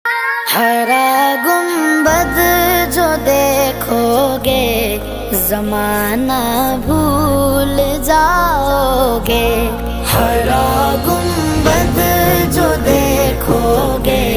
ہرا گنبد جو دیکھو گے زمانہ بھول جاؤ گے، ہرا گنبد جو دیکھو گے